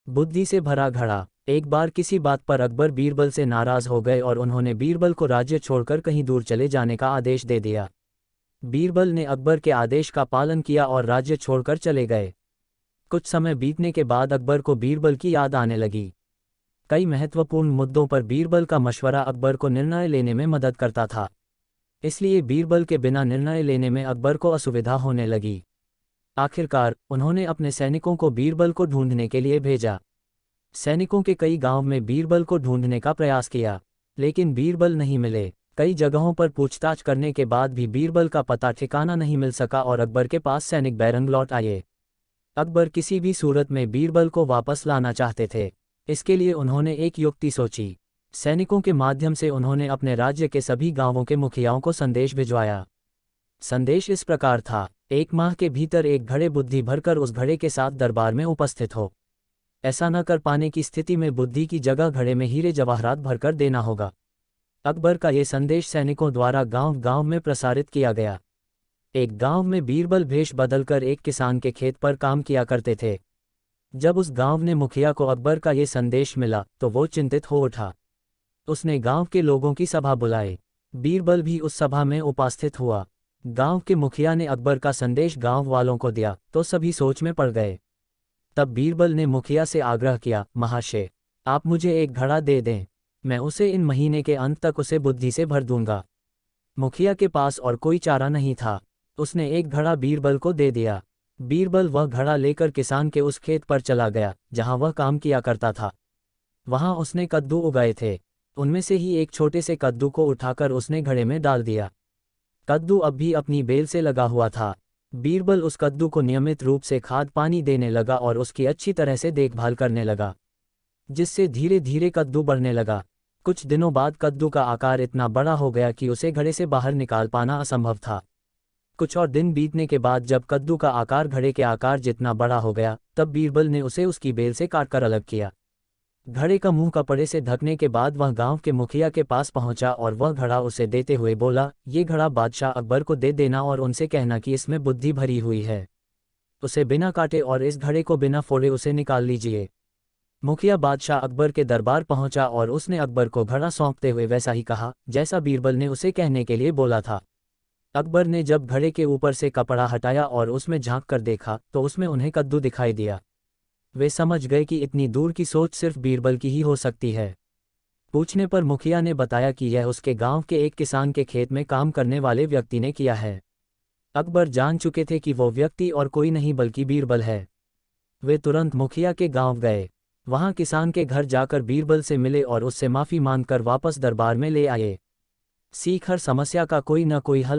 बुद्धि से भरा घड़ा। एक बार किसी बात पर अकबर बीरबल से नाराज हो गए और उन्होंने बीरबल को राज्य छोड़कर कहीं दूर चले जाने का आदेश दे दिया। बीरबल ने अकबर के आदेश का पालन किया और राज्य छोड़कर चले गए। कुछ समय बीतने के बाद अकबर को बीरबल की याद आने लगी। कई महत्वपूर्ण मुद्दों पर बीरबल का मशवरा अकबर को निर्णय लेने में मदद करता था। इसलिए बीरबल के बिना निर्णय लेने में अकबर को असुविधा होने लगी। आखिरकार उन्होंने अपने सैनिकों को बीरबल को ढूंढने के लिए भेजा। सैनिकों के कई गांव में बीरबल को ढूंढने का प्रयास किया, लेकिन बीरबल नहीं मिले। कई जगहों पर पूछताछ करने के बाद भी बीरबल का पता ठिकाना नहीं मिल सका और अकबर के पास सैनिक बैरंग लौट आए। अकबर किसी भी सूरत में बीरबल को वापस लाना चाहते थे। इसके लिए उन्होंने एक युक्ति सोची। सैनिकों के माध्यम से उन्होंने अपने राज्य के सभी गांवों के मुखियाओं को संदेश भिजवाया। संदेश इस प्रकार था: 1 माह के भीतर एक घड़े बुद्धि भरकर उस घड़े के साथ दरबार में उपस्थित हो। ऐसा न कर पाने की स्थिति में बुद्धि की जगह घड़े में हीरे जवाहरात भरकर देना होगा। अकबर का ये संदेश सैनिकों द्वारा गांव-गांव में प्रसारित किया गया। एक गांव में बीरबल भेष बदलकर एक किसान के खेत पर काम किया करते थे। जब उस गांव ने मुखिया को अकबर का ये संदेश मिला तो वो चिंतित हो उठा। उसने गांव के लोगों की सभा बुलाई। बीरबल भी उस सभा में उपस्थित हुआ। गांव के मुखिया ने अकबर का संदेश गांव वालों को दिया तो सभी सोच में पड़ गए। तब बीरबल ने मुखिया से आग्रह किया, महाशय, आप मुझे एक घड़ा दे दें, मैं उसे इन महीने के अंत तक उसे बुद्धि से भर दूंगा। मुखिया के पास और कोई चारा नहीं था। उसने एक घड़ा बीरबल को दे दिया। बीरबल वह घड़ा लेकर किसान के उस खेत पर चला गया जहां वह काम किया करता था। वहां उसने कद्दू उगाए थे। उनमें से ही एक छोटे से कद्दू को उठाकर उसने घड़े में डाल दिया। कद्दू अब भी अपनी बेल से लगा हुआ था। बीरबल उस कद्दू को नियमित रूप से खाद पानी देने लगा और उसकी अच्छी तरह से देखभाल करने लगा, जिससे धीरे धीरे कद्दू बढ़ने लगा। कुछ दिनों बाद कद्दू का आकार इतना बड़ा हो गया कि उसे घड़े से बाहर निकाल पाना असंभव था। कुछ और दिन बीतने के बाद जब कद्दू का आकार घड़े के आकार जितना बड़ा हो गया, तब बीरबल ने उसे उसकी बेल से काटकर अलग किया। घड़े का मुंह कपड़े से ढकने के बाद वह गांव के मुखिया के पास पहुंचा और वह घड़ा उसे देते हुए बोला, ये घड़ा बादशाह अकबर को दे देना और उनसे कहना कि इसमें बुद्धि भरी हुई है। उसे बिना काटे और इस घड़े को बिना फोड़े उसे निकाल लीजिए। मुखिया बादशाह अकबर के दरबार पहुंचा और उसने अकबर को घड़ा सौंपते हुए वैसा ही कहा जैसा बीरबल ने उसे कहने के लिए बोला था। अकबर ने जब घड़े के ऊपर से कपड़ा हटाया और उसमें झांक कर देखा तो उसमें उन्हें कद्दू दिखाई दिया। वे समझ गए कि इतनी दूर की सोच सिर्फ बीरबल की ही हो सकती है। पूछने पर मुखिया ने बताया कि यह उसके गांव के एक किसान के खेत में काम करने वाले व्यक्ति ने किया है। अकबर जान चुके थे कि वो व्यक्ति और कोई नहीं बल्कि बीरबल है। वे तुरंत मुखिया के गांव गए। वहां किसान के घर जाकर बीरबल से मिले और उससे माफी मांगकर वापस दरबार में ले आए। सीख हर समस्या का कोई न कोई हल